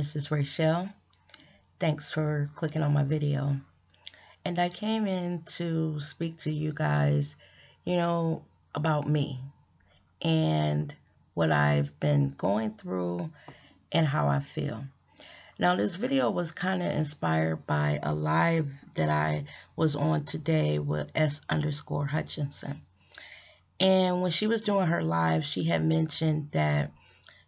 this is Rachel. Thanks for clicking on my video. And I came in to speak to you guys, about me and what I've been going through and how I feel. Now, this video was kind of inspired by a live that I was on today with S_Hutchinson. And when she was doing her live, she had mentioned that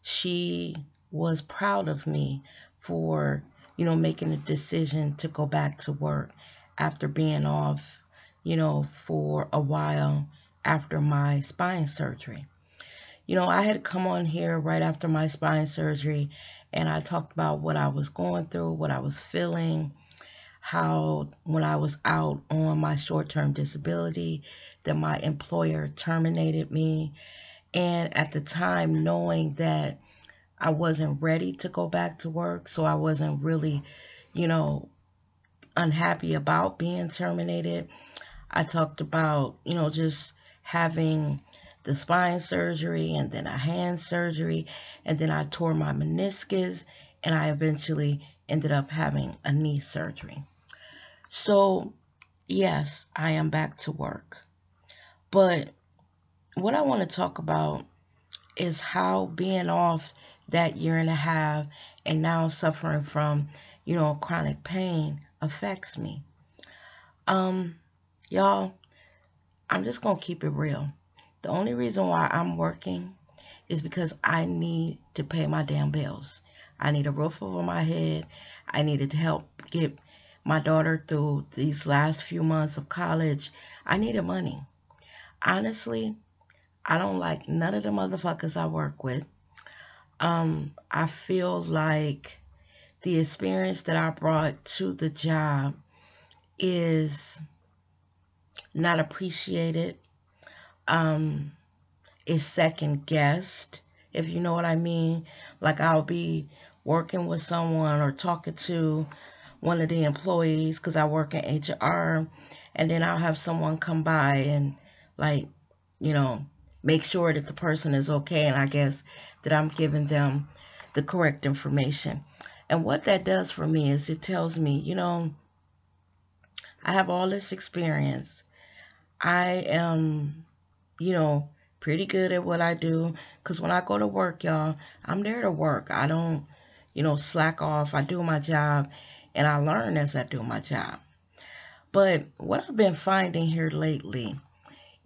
she was proud of me for, making a decision to go back to work after being off, for a while after my spine surgery. I had come on here right after my spine surgery and I talked about what I was going through, what I was feeling, how when I was out on my short-term disability that my employer terminated me. And at the time, knowing that I wasn't ready to go back to work, so I wasn't really, unhappy about being terminated. I talked about, just having the spine surgery and then a hand surgery, and then I tore my meniscus, and I eventually ended up having a knee surgery. So, yes, I am back to work. But what I want to talk about is how being off that year and a half and now suffering from, chronic pain affects me. Y'all, I'm just going to keep it real. The only reason why I'm working is because I need to pay my damn bills. I need a roof over my head. I needed to help get my daughter through these last few months of college. I needed money. Honestly, I don't like none of the motherfuckers I work with. I feel like the experience that I brought to the job is not appreciated. Is second guessed, if you know what I mean. Like I'll be working with someone or talking to one of the employees because I work in HR, and then I'll have someone come by and make sure that the person is okay, and I guess that I'm giving them the correct information. And what that does for me is it tells me, I have all this experience. I am, pretty good at what I do, because when I go to work, y'all, I'm there to work. I don't, slack off. I do my job, and I learn as I do my job. But what I've been finding here lately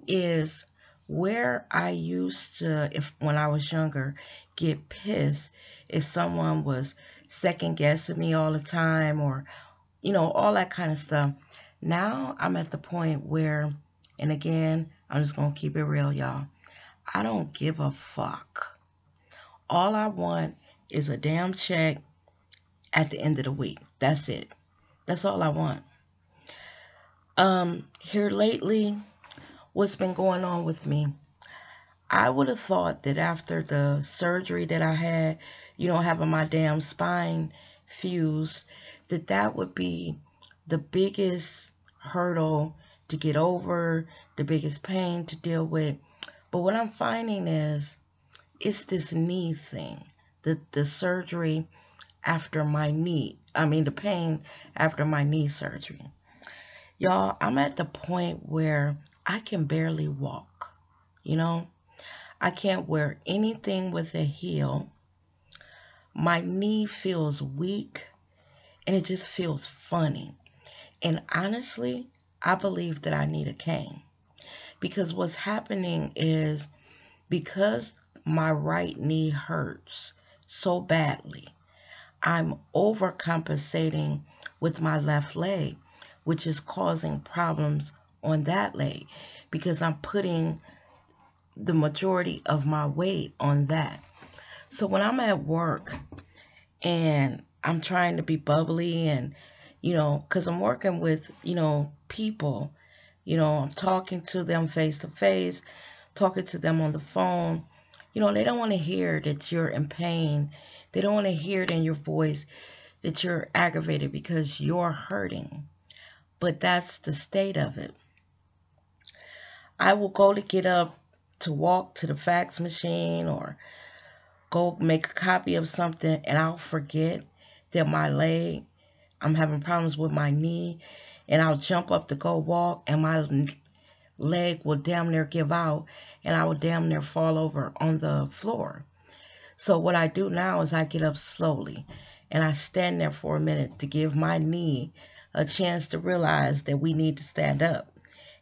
is where I used to, when I was younger, get pissed if someone was second guessing me all the time or, all that kind of stuff. Now I'm at the point where, and again, I'm just going to keep it real, y'all. I don't give a fuck. All I want is a damn check at the end of the week. That's it. That's all I want. Here lately, what's been going on with me, I would have thought that after the surgery that I had, having my damn spine fused, that would be the biggest hurdle to get over, the biggest pain to deal with. But what I'm finding is it's this knee thing, the surgery after my knee, the pain after my knee surgery. Y'all, I'm at the point where I can barely walk, I can't wear anything with a heel. My knee feels weak and it just feels funny. And honestly, I believe that I need a cane. Because what's happening is because my right knee hurts so badly, I'm overcompensating with my left leg, which is causing problems on that leg because I'm putting the majority of my weight on that. So when I'm at work and I'm trying to be bubbly and, because I'm working with, people, I'm talking to them face to face, talking to them on the phone, they don't want to hear that you're in pain. They don't want to hear it in your voice that you're aggravated because you're hurting. But that's the state of it. I will go to get up to walk to the fax machine or go make a copy of something and I'll forget that my leg, I'm having problems with my knee, and I'll jump up to go walk, and my leg will damn near give out, and I will damn near fall over on the floor. So what I do now is I get up slowly, and I stand there for a minute to give my knee a chance to realize that we need to stand up,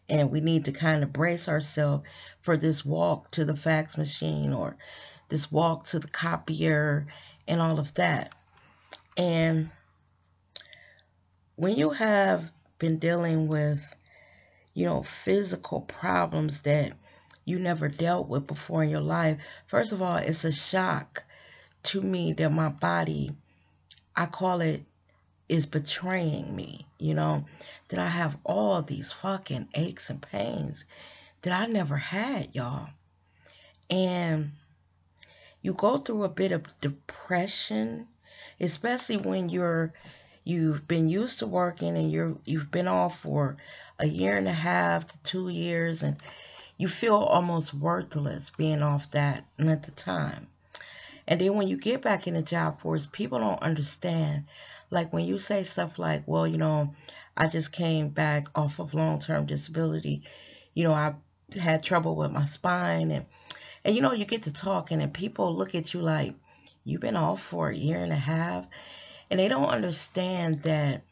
and we need to kind of brace ourselves for this walk to the fax machine, or this walk to the copier, and all of that. And when you have been dealing with, physical problems that you never dealt with before in your life, first of all, it's a shock to me that my body, I call it, is betraying me, that I have all these fucking aches and pains that I never had, y'all. And you go through a bit of depression, especially when you've been used to working, and you've been off for a year and a half to 2 years, and you feel almost worthless being off that at the time. And then when you get back in the job force, people don't understand. Like when you say stuff like, well, I just came back off of long-term disability. I had trouble with my spine, and you get to talking, and people look at you like, you've been off for a year and a half. And they don't understand that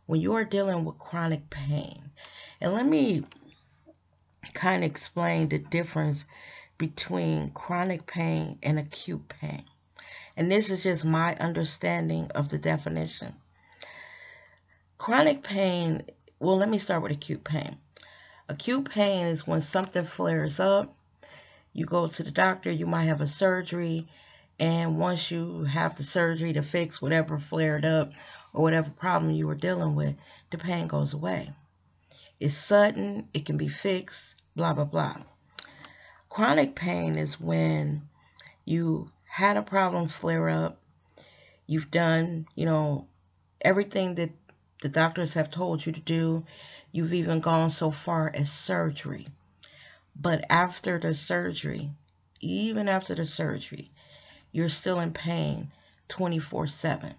when you are dealing with chronic pain, and let me kind of explain the difference between chronic pain and acute pain. And this is just my understanding of the definition. Chronic pain, well, let me start with acute pain. Acute pain is when something flares up. You go to the doctor, you might have a surgery, and once you have the surgery to fix whatever flared up or whatever problem you were dealing with, the pain goes away. It's sudden, it can be fixed, blah, blah, blah. Chronic pain is when you had a problem flare up, you've done, everything that the doctors have told you to do, you've even gone so far as surgery. But after the surgery, even after the surgery, you're still in pain 24/7.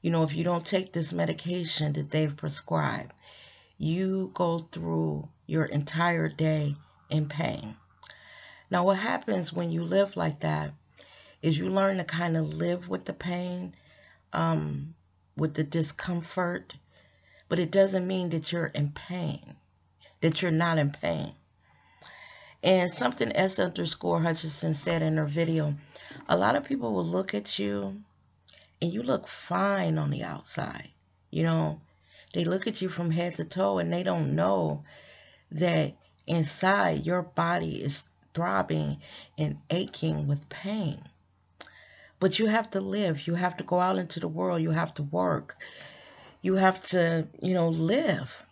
If you don't take this medication that they've prescribed, you go through your entire day in pain. Now, what happens when you live like that is you learn to kind of live with the pain, with the discomfort, but it doesn't mean that you're in pain, that you're not in pain. And something S_Hutchinson said in her video, a lot of people will look at you and you look fine on the outside. They look at you from head to toe, and they don't know that inside your body is throbbing and aching with pain. But you have to live. You have to go out into the world. You have to work. You have to, live.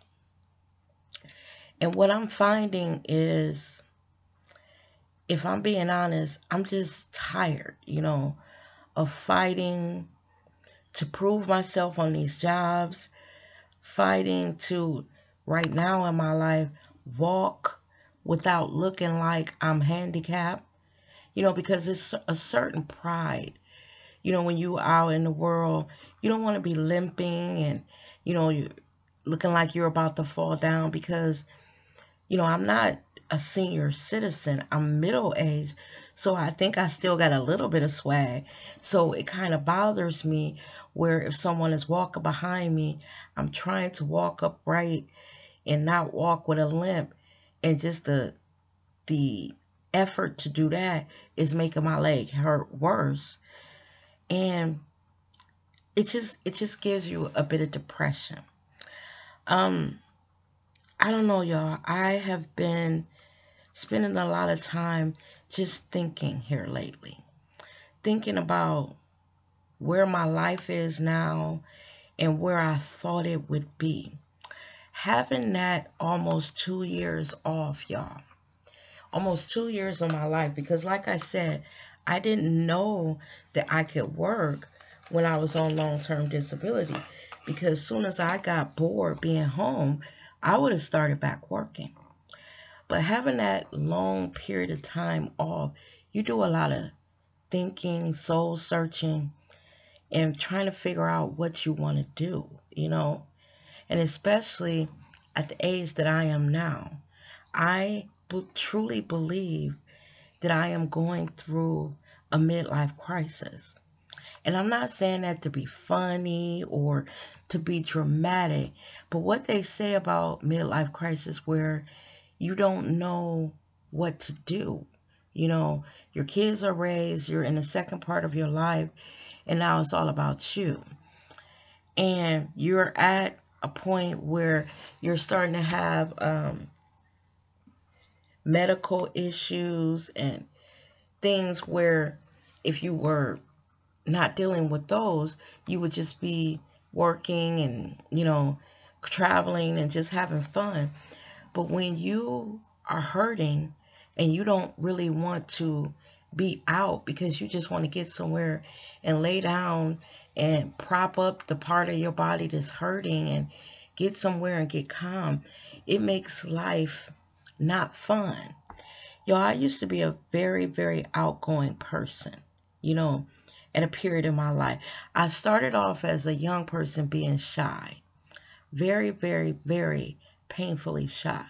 And what I'm finding is, if I'm being honest, I'm just tired, of fighting to prove myself on these jobs, fighting to, right now in my life, walk without looking like I'm handicapped, because it's a certain pride. When you out in the world, you don't want to be limping and, you're looking like you're about to fall down, because, I'm not a senior citizen. I'm middle-aged, so I think I still got a little bit of swag. So it kind of bothers me where if someone is walking behind me, I'm trying to walk upright and not walk with a limp, and just the effort to do that is making my leg hurt worse. And it just gives you a bit of depression. I don't know, y'all. I have been spending a lot of time just thinking here lately. Thinking about where my life is now and where I thought it would be. Having that almost 2 years off, y'all. Almost 2 years of my life, because like I said, I didn't know that I could work when I was on long-term disability, because as soon as I got bored being home, I would have started back working. But having that long period of time off, you do a lot of thinking, soul searching, and trying to figure out what you want to do, and especially at the age that I am now. I truly believe that I am going through a midlife crisis. And I'm not saying that to be funny or to be dramatic, but what they say about midlife crisis where you don't know what to do. Your kids are raised, you're in the second part of your life, and now it's all about you. And you're at a point where you're starting to have medical issues and things where if you were not dealing with those, you would just be working and, traveling and just having fun. But when you are hurting and you don't really want to be out because you just want to get somewhere and lay down and prop up the part of your body that's hurting and get somewhere and get calm, it makes life not fun. I used to be a very, very outgoing person, at a period in my life. I started off as a young person being shy, very, very, very painfully shy.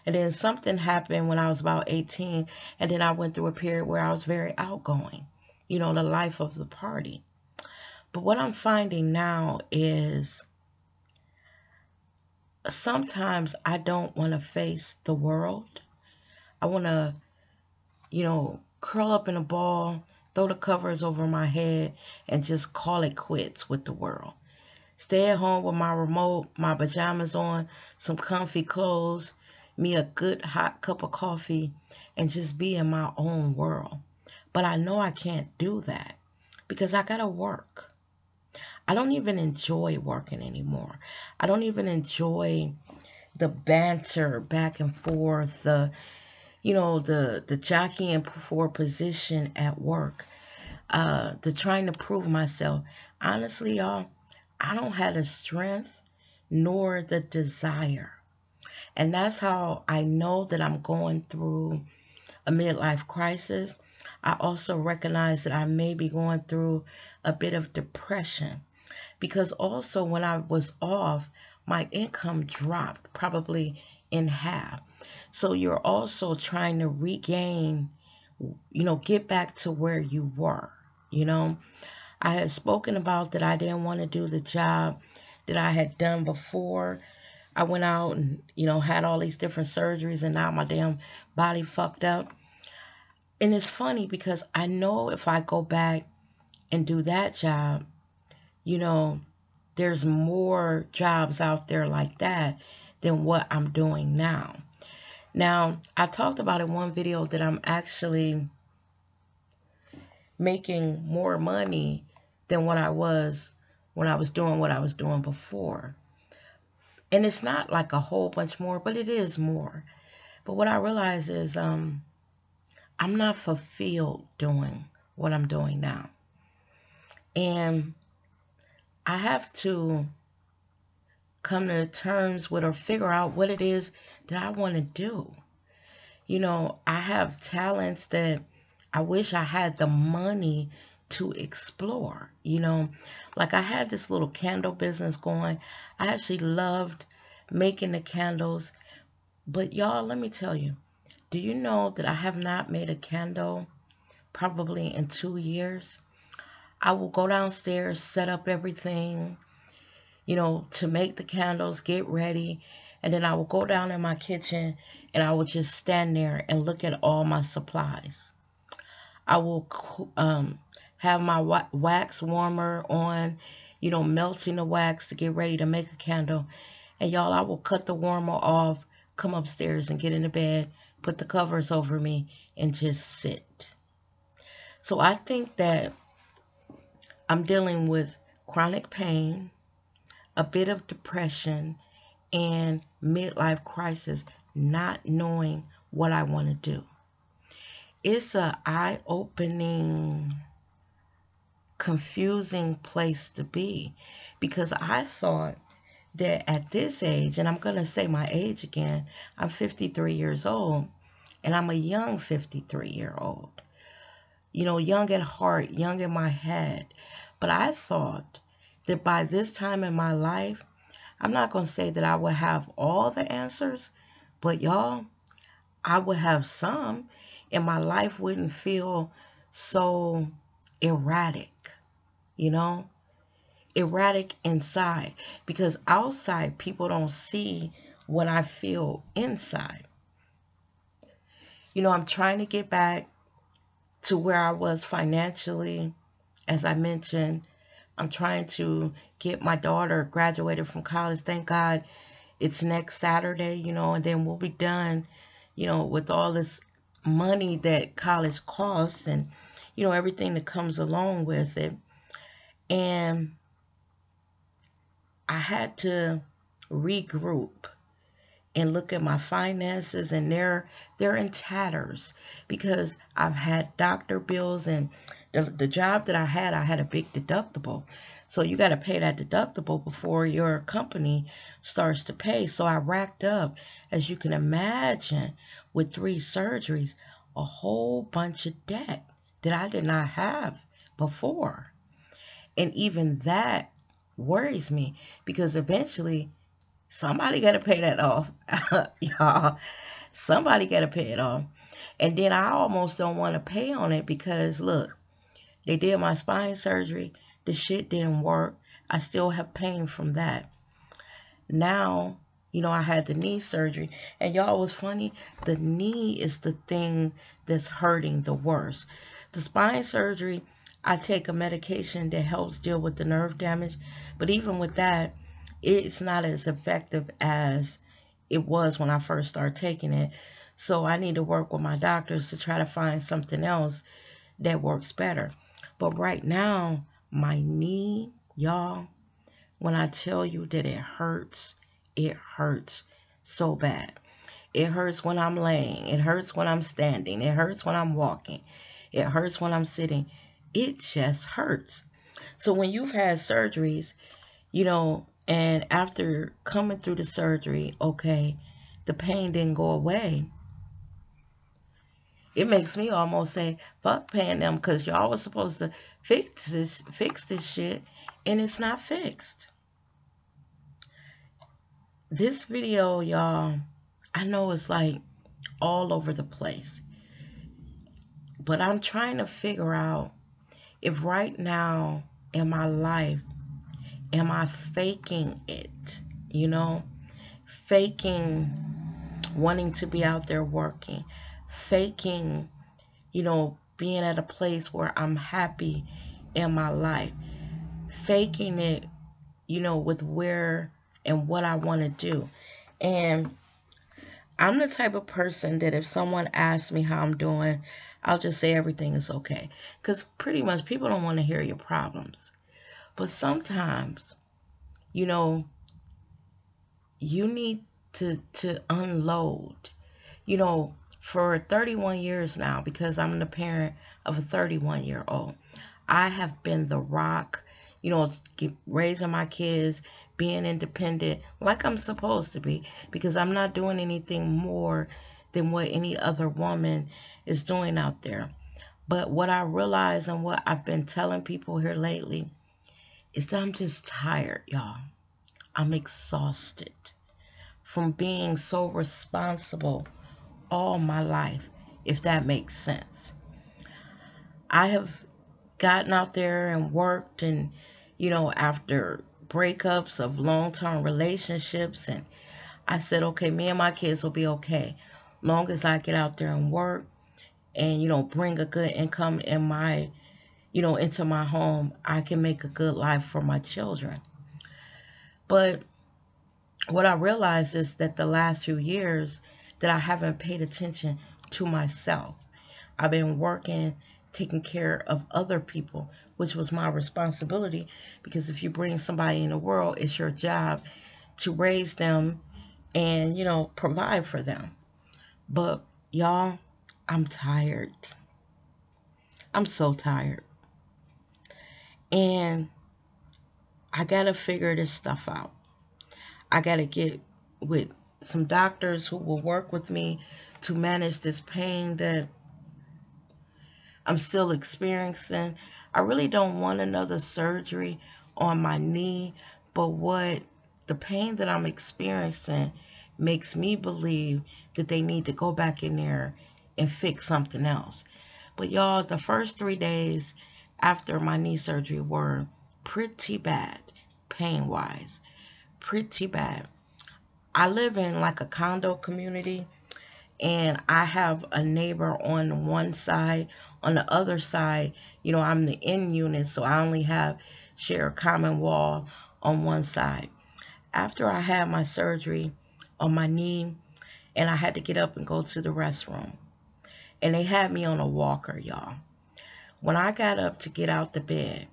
And then something happened when I was about 18, and then I went through a period where I was very outgoing, the life of the party. But what I'm finding now is sometimes I don't want to face the world. I want to, curl up in a ball, throw the covers over my head, and just call it quits with the world. Stay at home with my remote, my pajamas on, some comfy clothes, me a good hot cup of coffee, and just be in my own world. But I know I can't do that because I gotta work. I don't even enjoy working anymore. I don't even enjoy the banter back and forth, the jockeying for position at work, the trying to prove myself. Honestly, y'all, I don't have the strength nor the desire. And that's how I know that I'm going through a midlife crisis. I also recognize that I may be going through a bit of depression because also when I was off, my income dropped probably in half. So you're also trying to regain, get back to where you were. I had spoken about that I didn't want to do the job that I had done before. I went out and, had all these different surgeries and now my damn body fucked up. And it's funny because I know if I go back and do that job, there's more jobs out there like that than what I'm doing now. Now, I talked about in one video that I'm actually making more money than what I was when I was doing what I was doing before. And it's not like a whole bunch more, but it is more. But what I realize is I'm not fulfilled doing what I'm doing now. And I have to come to terms with or figure out what it is that I want to do. I have talents that I wish I had the money to explore. Like I had this little candle business going. I actually loved making the candles. But y'all, let me tell you, do you know that I have not made a candle probably in 2 years? I will go downstairs, set up everything, to make the candles, get ready. And then I will go down in my kitchen and I will just stand there and look at all my supplies. I will have my wax warmer on, melting the wax to get ready to make a candle. And y'all, I will cut the warmer off, come upstairs and get into bed, put the covers over me and just sit. So I think that I'm dealing with chronic pain, a bit of depression, and midlife crisis, not knowing what I want to do. It's an eye-opening, confusing place to be because I thought that at this age, and I'm going to say my age again, I'm 53 years old, and I'm a young 53-year-old. Young at heart, young in my head. But I thought that by this time in my life, I'm not going to say that I would have all the answers, but y'all, I would have some, and my life wouldn't feel so erratic, you know, erratic inside, because outside people don't see what I feel inside. You know, I'm trying to get back to where I was financially. As I mentioned, I'm trying to get my daughter graduated from college. Thank God it's next Saturday, you know, and then we'll be done, you know, with all this money that college costs and, you know, everything that comes along with it. And I had to regroup and look at my finances, and they're in tatters because I've had doctor bills, and the job that I had a big deductible. So you got to pay that deductible before your company starts to pay. So I racked up, as you can imagine, with 3 surgeries, a whole bunch of debt that I did not have before. And even that worries me because eventually somebody got to pay that off, y'all. Somebody got to pay it off. And then I almost don't want to pay on it because, look, they did my spine surgery. The shit didn't work. I still have pain from that. Now, you know, I had the knee surgery. And y'all, was funny. The knee is the thing that's hurting the worst. The spine surgery, I take a medication that helps deal with the nerve damage. But even with that, it's not as effective as it was when I first started taking it. So I need to work with my doctors to try to find something else that works better. But right now, my knee, y'all, when I tell you that it hurts so bad. It hurts when I'm laying. It hurts when I'm standing. It hurts when I'm walking. It hurts when I'm sitting. It just hurts. So when you've had surgeries, you know, and after coming through the surgery, okay, the pain didn't go away. It makes me almost say, fuck paying them, because y'all was supposed to fix this shit, and it's not fixed. This video, y'all, I know it's like all over the place, but I'm trying to figure out if right now in my life, am I faking it? You know, faking wanting to be out there working, faking, you know, being at a place where I'm happy in my life, faking it, you know, with where and what I want to do. And I'm the type of person that if someone asks me how I'm doing, I'll just say everything is okay. Because pretty much people don't want to hear your problems. But sometimes, you know, you need to unload. You know, for 31 years now, because I'm the parent of a 31-year-old, I have been the rock, you know, raising my kids, being independent like I'm supposed to be, because I'm not doing anything more than what any other woman is doing out there. But what I realize and what I've been telling people here lately is that I'm just tired, y'all. I'm exhausted from being so responsible all my life, if that makes sense. I have gotten out there and worked, and, you know, after breakups of long-term relationships, and I said, okay, me and my kids will be okay. Long as I get out there and work and, you know, bring a good income in my, you know, into my home, I can make a good life for my children. But what I realized is that the last few years that I haven't paid attention to myself. I've been working, taking care of other people, which was my responsibility, because if you bring somebody in the world, it's your job to raise them and, you know, provide for them. But y'all, I'm tired. I'm so tired. And I gotta figure this stuff out. I gotta get with some doctors who will work with me to manage this pain that I'm still experiencing. I really don't want another surgery on my knee, but what the pain that I'm experiencing makes me believe that they need to go back in there and fix something else. But y'all, the first 3 days after my knee surgery were pretty bad, pain wise, pretty bad. I live in like a condo community, and I have a neighbor on one side. On the other side, I'm the in unit, so I only have share a common wall on one side. After I had my surgery on my knee, and I had to get up and go to the restroom, and they had me on a walker, y'all. When I got up to get out the bed,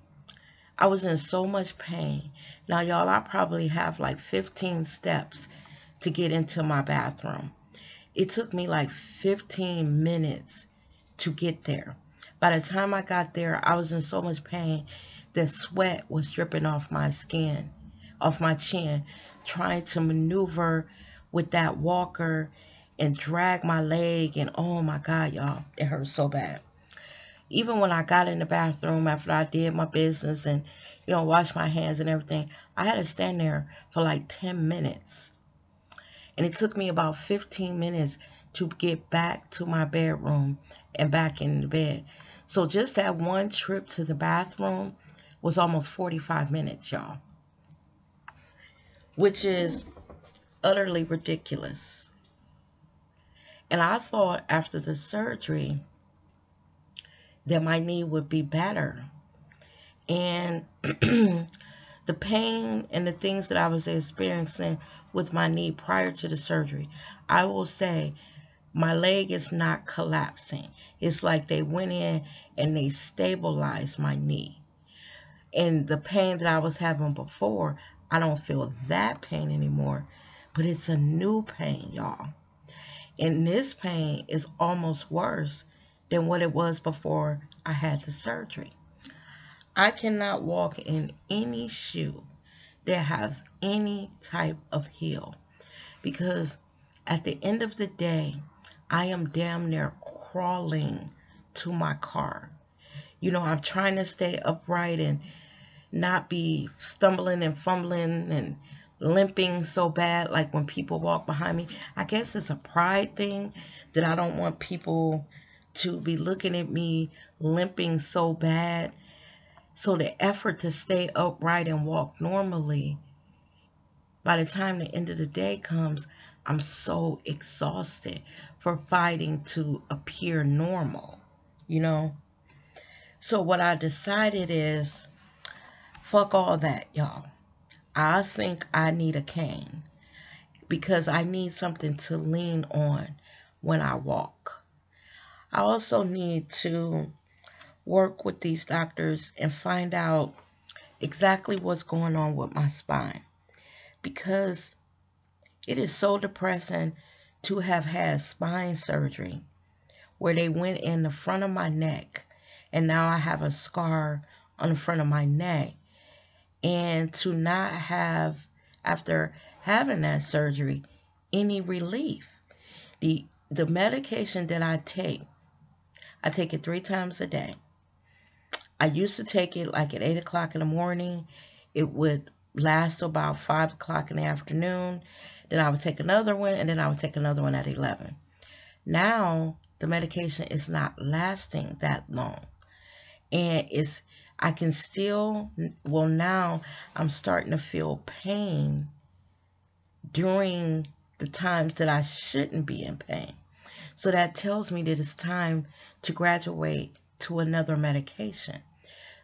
I was in so much pain. Now, y'all, I probably have like 15 steps to get into my bathroom. It took me like 15 minutes to get there. By the time I got there, I was in so much pain that sweat was dripping off my skin, off my chin, trying to maneuver with that walker and drag my leg. And oh my God, y'all, it hurt so bad. Even when I got in the bathroom after I did my business and, washed my hands and everything, I had to stand there for like 10 minutes. And it took me about 15 minutes to get back to my bedroom and back in the bed. So just that one trip to the bathroom was almost 45 minutes, y'all, which is utterly ridiculous. And I thought after the surgery that my knee would be better. And the pain and the things that I was experiencing with my knee prior to the surgery, I will say my leg is not collapsing. It's like they went in and they stabilized my knee. And the pain that I was having before, I don't feel that pain anymore, but it's a new pain, y'all. And this pain is almost worse than what it was before I had the surgery. I cannot walk in any shoe that has any type of heel, because at the end of the day, I am damn near crawling to my car. I'm trying to stay upright and not be stumbling and fumbling and limping so bad like when people walk behind me. I guess it's a pride thing that I don't want people to be looking at me limping so bad. So the effort to stay upright and walk normally, by the time the end of the day comes, I'm so exhausted for fighting to appear normal. So what I decided is, fuck all that, y'all. I think I need a cane because I need something to lean on when I walk. I also need to work with these doctors and find out exactly what's going on with my spine, because it is so depressing to have had spine surgery where they went in the front of my neck and now I have a scar on the front of my neck, and to not have, after having that surgery, any relief. The medication that I take it 3 times a day. I used to take it like at 8 o'clock in the morning. It would last till about 5 o'clock in the afternoon. Then I would take another one, and then I would take another one at 11. Now, the medication is not lasting that long. And I can still, now I'm starting to feel pain during the times that I shouldn't be in pain. So that tells me that it's time to graduate to another medication.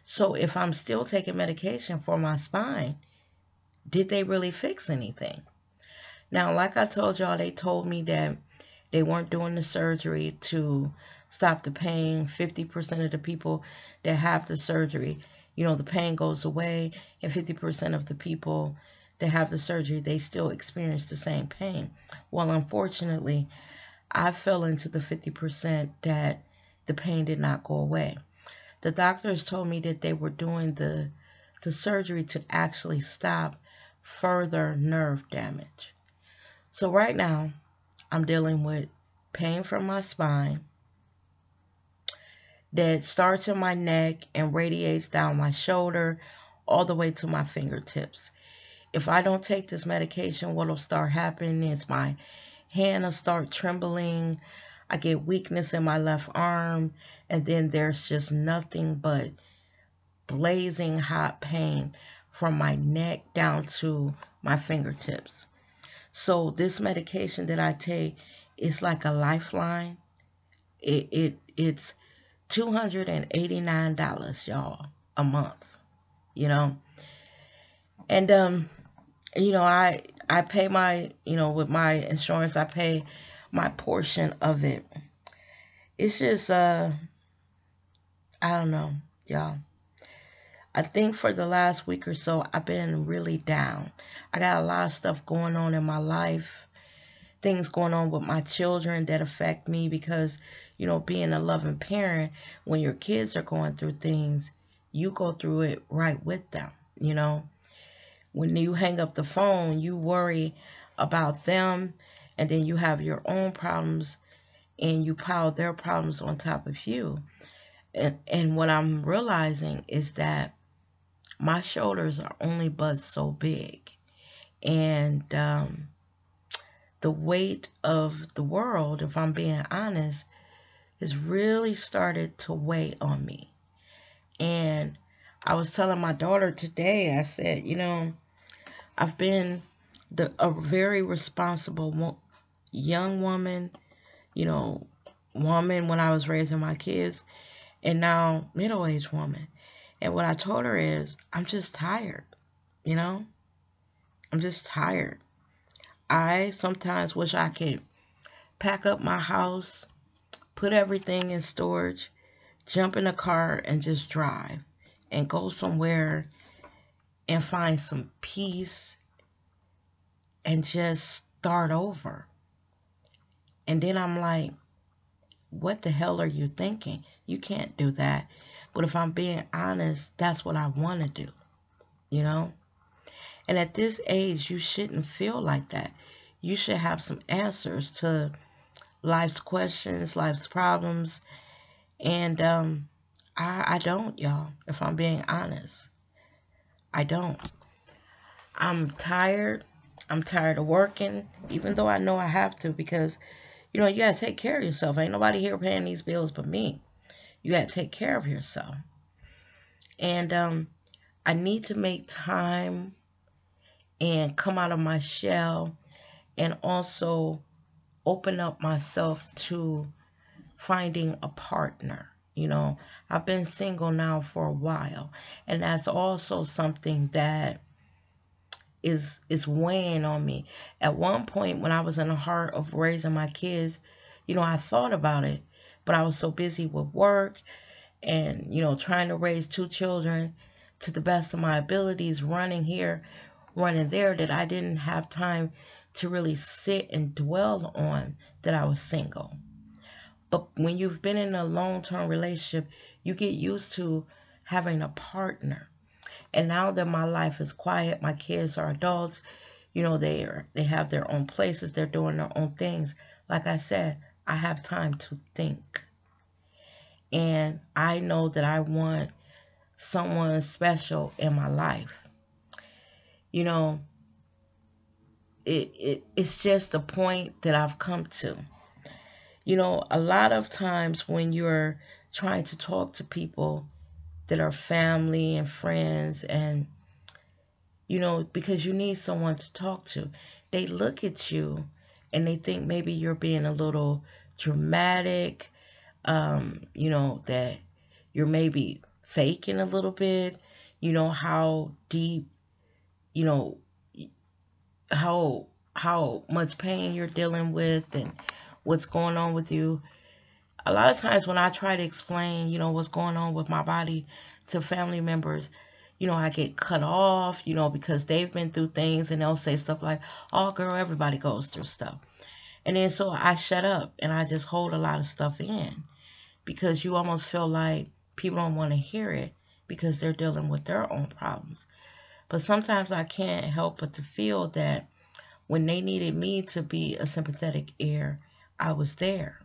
So if I'm still taking medication for my spine, did they really fix anything? Now, like I told y'all, they told me that they weren't doing the surgery to stop the pain. 50% of the people that have the surgery, the pain goes away, and 50% of the people that have the surgery, they still experience the same pain. Well, unfortunately, I fell into the 50% that the pain did not go away. The doctors told me that they were doing the surgery to actually stop further nerve damage. So right now, I'm dealing with pain from my spine, that starts in my neck and radiates down my shoulder all the way to my fingertips. If I don't take this medication, what will start happening is my hand will start trembling. I get weakness in my left arm, and then there's just nothing but blazing hot pain from my neck down to my fingertips. So this medication that I take is like a lifeline. It's $289, y'all, a month, you know. And I pay my, with my insurance, I pay my portion of it. It's just I don't know, y'all. I think for the last week or so, I've been really down. I got a lot of stuff going on in my life, things going on with my children that affect me because, being a loving parent, when your kids are going through things, you go through it right with them, When you hang up the phone, you worry about them, and then you have your own problems, and you pile their problems on top of you. And what I'm realizing is that my shoulders are only but so big. And the weight of the world, if I'm being honest, has really started to weigh on me. And I was telling my daughter today, I said, I've been a very responsible young woman, woman when I was raising my kids, and now middle-aged woman. And what I told her is, I'm just tired, I'm just tired. I sometimes wish I could pack up my house, put everything in storage, jump in a car and just drive and go somewhere and find some peace and just start over. And then I'm like, what the hell are you thinking? You can't do that. But if I'm being honest, that's what I want to do, And at this age, you shouldn't feel like that. You should have some answers to life's questions, life's problems. And I don't, y'all, if I'm being honest. I don't. I'm tired. I'm tired of working, even though I know I have to because, you got to take care of yourself. Ain't nobody here paying these bills but me. You got to take care of yourself. And I need to make time and come out of my shell and also open up myself to finding a partner. I've been single now for a while, and that's also something that is weighing on me. At one point when I was in the heart of raising my kids, I thought about it, but I was so busy with work and, trying to raise two children to the best of my abilities, running here, running there, that I didn't have time to really sit and dwell on that I was single. But when you've been in a long-term relationship, you get used to having a partner. And now that my life is quiet, my kids are adults, they have their own places, they're doing their own things. Like I said, I have time to think. And I know that I want someone special in my life. It's just a point that I've come to. A lot of times when you're trying to talk to people that are family and friends and, because you need someone to talk to, they look at you and they think maybe you're being a little dramatic, that you're maybe faking a little bit, how deep, how much pain you're dealing with and what's going on with you. A lot of times when I try to explain, what's going on with my body to family members, I get cut off, because they've been through things and they'll say stuff like, oh, girl, everybody goes through stuff. And then so I shut up and I just hold a lot of stuff in because you almost feel like people don't want to hear it because they're dealing with their own problems. But sometimes I can't help but to feel that when they needed me to be a sympathetic ear, I was there.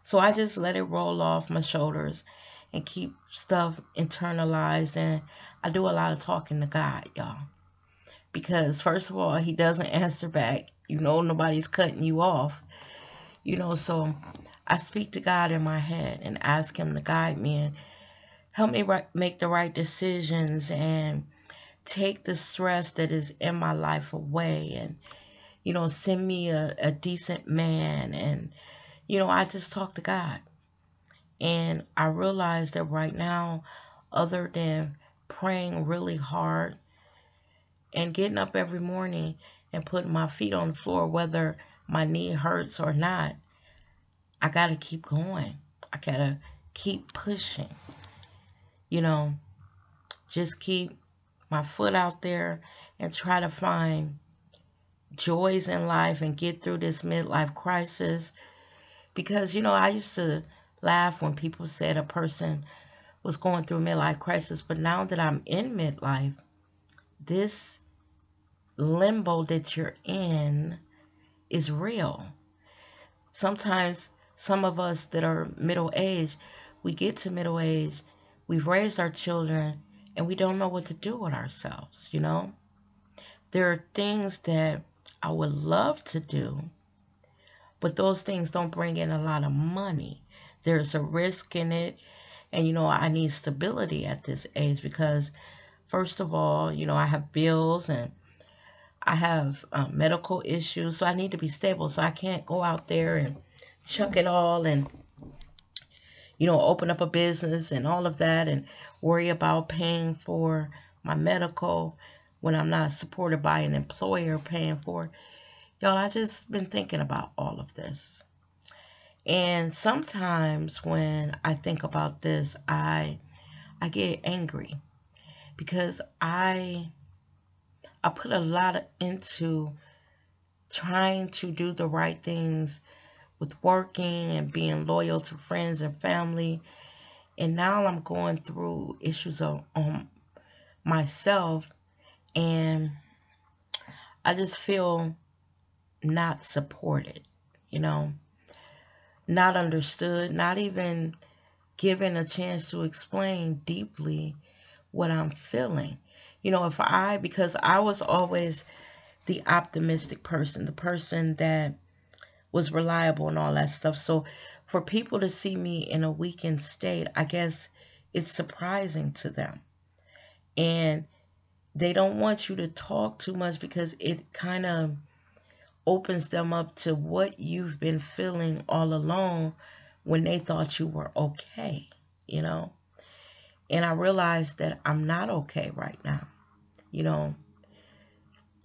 So I just let it roll off my shoulders and keep stuff internalized. And I do a lot of talking to God, y'all. Because, first of all, He doesn't answer back. You know, nobody's cutting you off. You know, so I speak to God in my head and ask Him to guide me and help me make the right decisions and take the stress that is in my life away, and, you know, send me a decent man. And, you know, I just talk to God. And I realize that right now, other than praying really hard and getting up every morning and putting my feet on the floor, whether my knee hurts or not, I got to keep going. I got to keep pushing. You know, just keep my foot out there and try to find joys in life and get through this midlife crisis. Because, you know, I used to laugh when people said a person was going through midlife crisis, but now that I'm in midlife, this limbo that you're in is real. Sometimes some of us that are middle aged, we get to middle age, we've raised our children, and we don't know what to do with ourselves, you know? There are things that I would love to do, but those things don't bring in a lot of money. There's a risk in it, and, you know, I need stability at this age because, first of all, you know, I have bills and I have medical issues, so I need to be stable. So I can't go out there and chuck it all and, you know, open up a business and all of that and worry about paying for my medical when I'm not supported by an employer paying for it. Y'all, I just been thinking about all of this. And sometimes when I think about this, I get angry because I put a lot into trying to do the right things with working and being loyal to friends and family. And now I'm going through issues on myself, and I just feel not supported, you know, not understood, not even given a chance to explain deeply what I'm feeling. You know, because I was always the optimistic person, the person that was reliable and all that stuff. So for people to see me in a weakened state, I guess it's surprising to them. And they don't want you to talk too much because it kind of opens them up to what you've been feeling all along when they thought you were okay, you know. And I realized that I'm not okay right now. You know,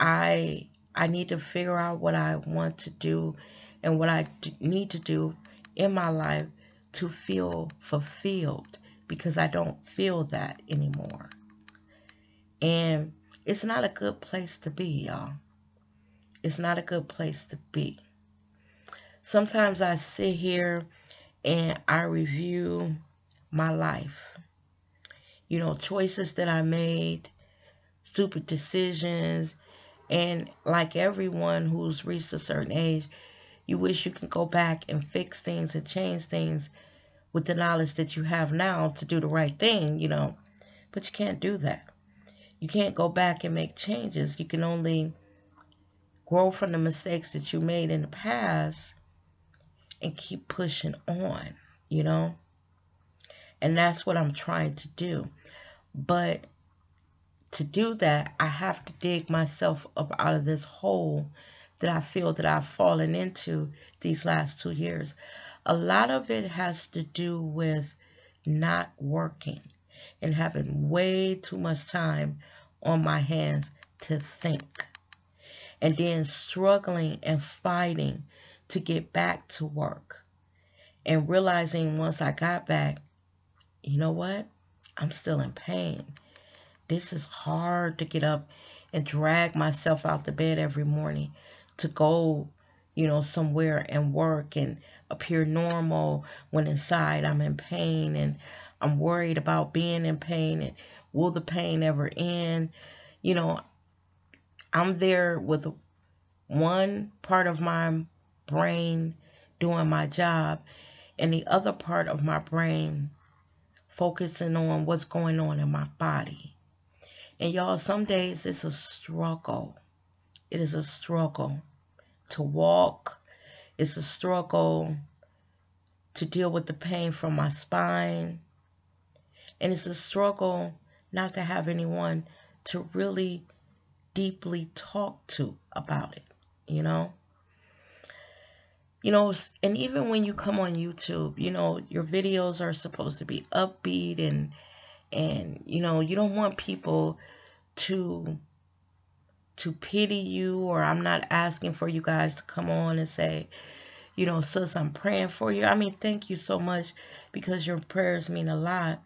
I need to figure out what I want to do and what I need to do in my life to feel fulfilled, because I don't feel that anymore. And it's not a good place to be, y'all. It's not a good place to be. Sometimes I sit here and I review my life. You know, choices that I made, stupid decisions, and like everyone who's reached a certain age, you wish you could go back and fix things and change things with the knowledge that you have now to do the right thing, you know. But you can't do that. You can't go back and make changes. You can only grow from the mistakes that you made in the past and keep pushing on, you know. And that's what I'm trying to do. But to do that, I have to dig myself up out of this hole that I feel that I've fallen into these last 2 years. A lot of it has to do with not working and having way too much time on my hands to think. And then struggling and fighting to get back to work. And realizing once I got back, you know what? I'm still in pain. This is hard to get up and drag myself out the bed every morning to go, you know, somewhere and work and appear normal when inside I'm in pain, and I'm worried about being in pain, and will the pain ever end? You know, I'm there with one part of my brain doing my job, and the other part of my brain focusing on what's going on in my body. And y'all, some days it's a struggle. It is a struggle to walk. It's a struggle to deal with the pain from my spine. And it's a struggle not to have anyone to really deeply talk to about it, you know? And even when you come on YouTube, your videos are supposed to be upbeat and you don't want people to pity you, or I'm not asking for you guys to come on and say, sis, I'm praying for you. I mean, thank you so much because your prayers mean a lot.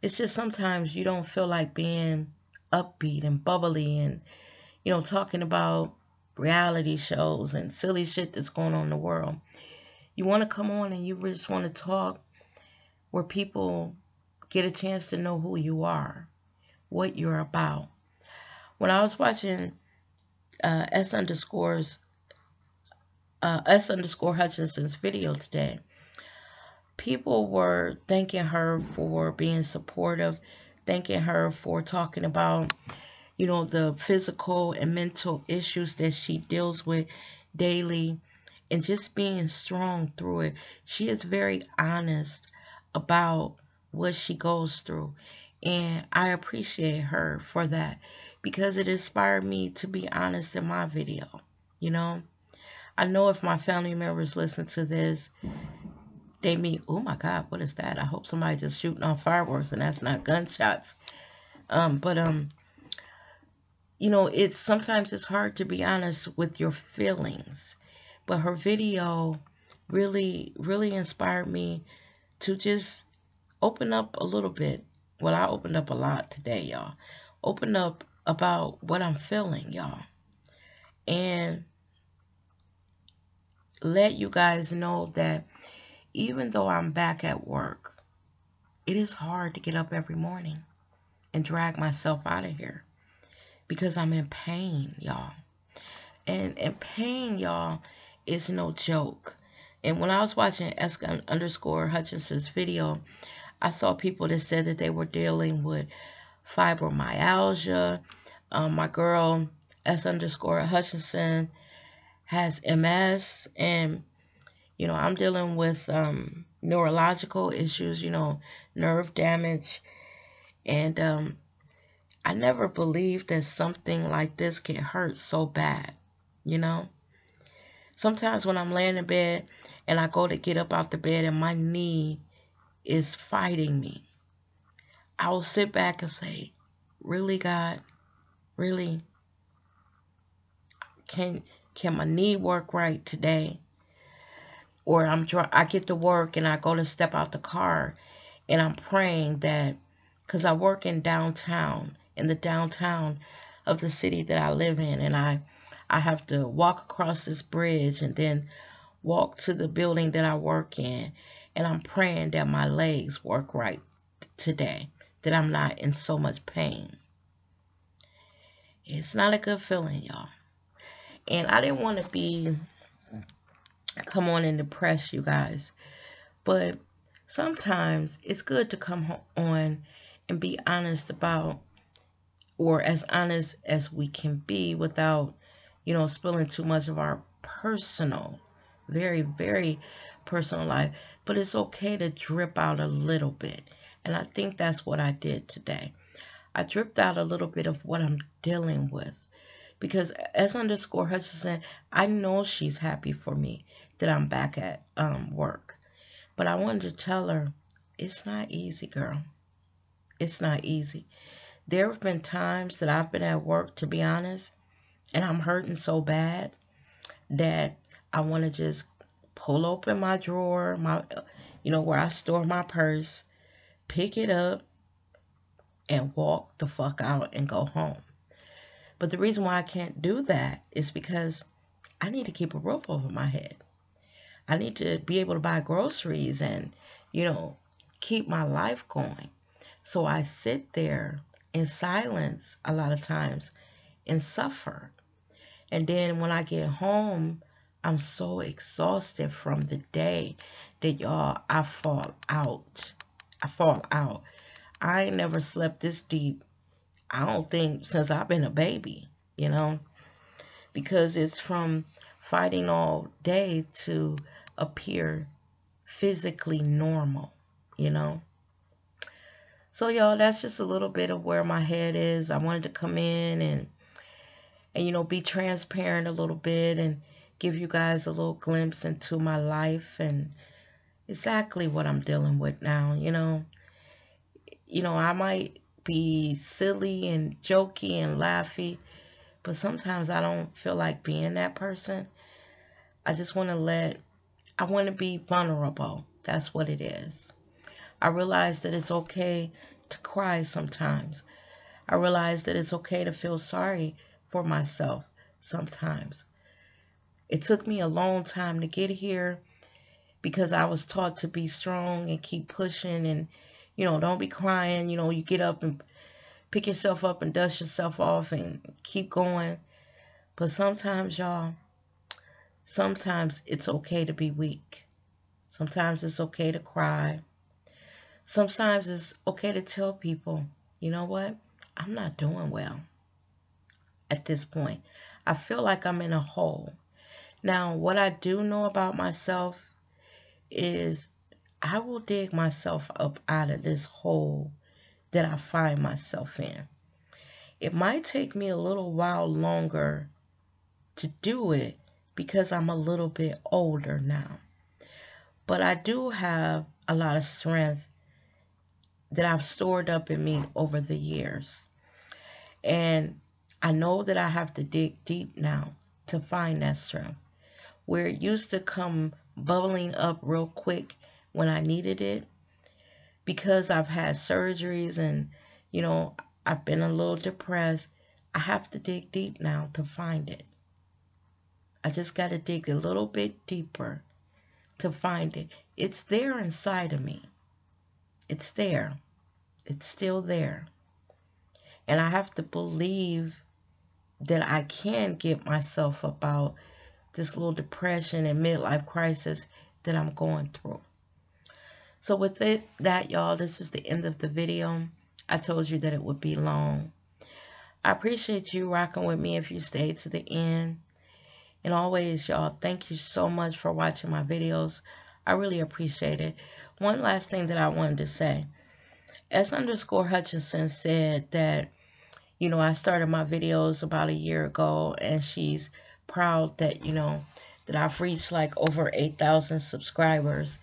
It's just sometimes you don't feel like being upbeat and bubbly and, talking about reality shows and silly shit that's going on in the world. You want to come on and you just want to talk where people get a chance to know who you are, what you're about. When I was watching S underscore Hutchinson's video today, people were thanking her for being supportive, thanking her for talking about, the physical and mental issues that she deals with daily and just being strong through it. She is very honest about what she goes through. And I appreciate her for that because it inspired me to be honest in my video. I know if my family members listen to this, they mean, oh my God, what is that? I hope somebody just shooting off fireworks and that's not gunshots. It's sometimes it's hard to be honest with your feelings. But her video really, really inspired me to just open up a little bit. Well, I opened up a lot today, y'all. Open up about what I'm feeling, y'all. And let you guys know that even though I'm back at work, it is hard to get up every morning and drag myself out of here because I'm in pain, y'all. And pain, y'all, is no joke. And when I was watching S underscore Hutchinson's video, I saw people that said that they were dealing with fibromyalgia. My girl S underscore Hutchinson has MS, and I'm dealing with neurological issues, nerve damage, and I never believed that something like this could hurt so bad, Sometimes when I'm laying in bed and I go to get up out the bed and my knee is fighting me, I will sit back and say, really, God? Really? Can my knee work right today? Or I get to work and I go to step out the car and I'm praying that, because I work in the downtown of the city that I live in, and I have to walk across this bridge and then walk to the building that I work in. And I'm praying that my legs work right today, that I'm not in so much pain. It's not a good feeling, y'all. And I didn't want to come on and depress you guys. But sometimes it's good to come on and be honest about, or as honest as we can be without spilling too much of our personal, very, very personal life. But it's okay to drip out a little bit. And I think that's what I did today. I dripped out a little bit of what I'm dealing with. Because S underscore Hutchinson, I know she's happy for me that I'm back at work. But I wanted to tell her, it's not easy, girl. It's not easy. There have been times that I've been at work, to be honest, and I'm hurting so bad that I want to just pull open my drawer, where I store my purse, pick it up, and walk the fuck out and go home. But the reason why I can't do that is because I need to keep a roof over my head. I need to be able to buy groceries and, keep my life going. So I sit there in silence a lot of times and suffer. And then when I get home, I'm so exhausted from the day that y'all I fall out. I fall out. I ain't never slept this deep, I don't think, since I've been a baby, you know, because it's from fighting all day to appear physically normal, you know. So y'all, that's just a little bit of where my head is. I wanted to come in and you know, be transparent a little bit and give you guys a little glimpse into my life and exactly what I'm dealing with now, you know. I might be silly and jokey and laughy, but sometimes I don't feel like being that person. I just want I want to be vulnerable. That's what it is. I realize that it's okay to cry sometimes. I realize that it's okay to feel sorry for myself sometimes. It took me a long time to get here because I was taught to be strong and keep pushing and, you know, don't be crying. You know, you get up and pick yourself up and dust yourself off and keep going. But sometimes, y'all, sometimes it's okay to be weak. Sometimes it's okay to cry. Sometimes it's okay to tell people, you know what? I'm not doing well at this point. I feel like I'm in a hole. Now, what I do know about myself is I will dig myself up out of this hole that I find myself in. It might take me a little while longer to do it because I'm a little bit older now. But I do have a lot of strength that I've stored up in me over the years. And I know that I have to dig deep now to find that strength. Where it used to come bubbling up real quick when I needed it, because I've had surgeries and, you know, I've been a little depressed, I have to dig deep now to find it. I just got to dig a little bit deeper to find it. It's there inside of me. It's there. It's still there. And I have to believe that I can get myself up out this little depression and midlife crisis that I'm going through. So with that, y'all, this is the end of the video. I told you that it would be long. I appreciate you rocking with me if you stayed to the end. And always, y'all, thank you so much for watching my videos. I really appreciate it. One last thing that I wanted to say. S_Hutchinson said that, you know, I started my videos about a year ago, and she's proud that, you know, that I've reached like over 8,000 subscribers.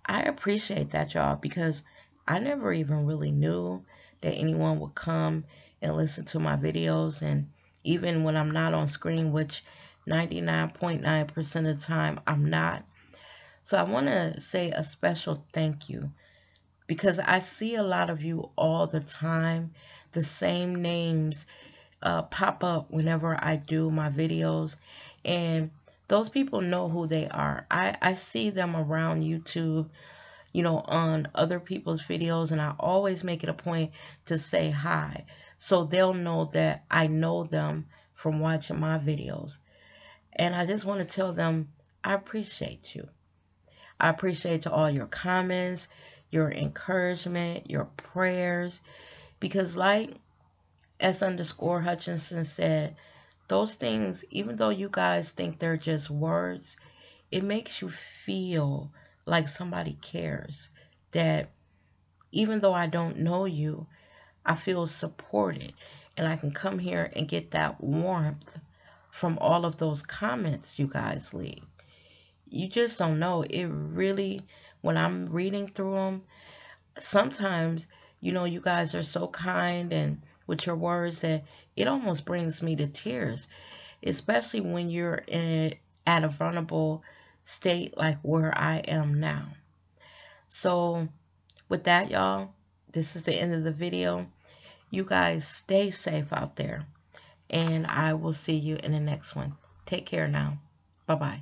I appreciate that, y'all, because I never even really knew that anyone would come and listen to my videos. And even when I'm not on screen, which 99.9% of the time I'm not. So I want to say a special thank you, because I see a lot of you all the time. The same names pop up whenever I do my videos, and those people know who they are. I see them around YouTube, you know, on other people's videos, and I always make it a point to say hi, so they'll know that I know them from watching my videos. And I just want to tell them I appreciate you. I appreciate all your comments, your encouragement, your prayers, because like S_Hutchinson said, those things, even though you guys think they're just words, it makes you feel like somebody cares. That even though I don't know you, I feel supported, and I can come here and get that warmth from all of those comments you guys leave. You just don't know. It really, when I'm reading through them, sometimes, you know, you guys are so kind and with your words that it almost brings me to tears, especially when you're at a vulnerable state like where I am now. So with that, y'all, this is the end of the video. You guys stay safe out there, and I will see you in the next one. Take care now. Bye-bye.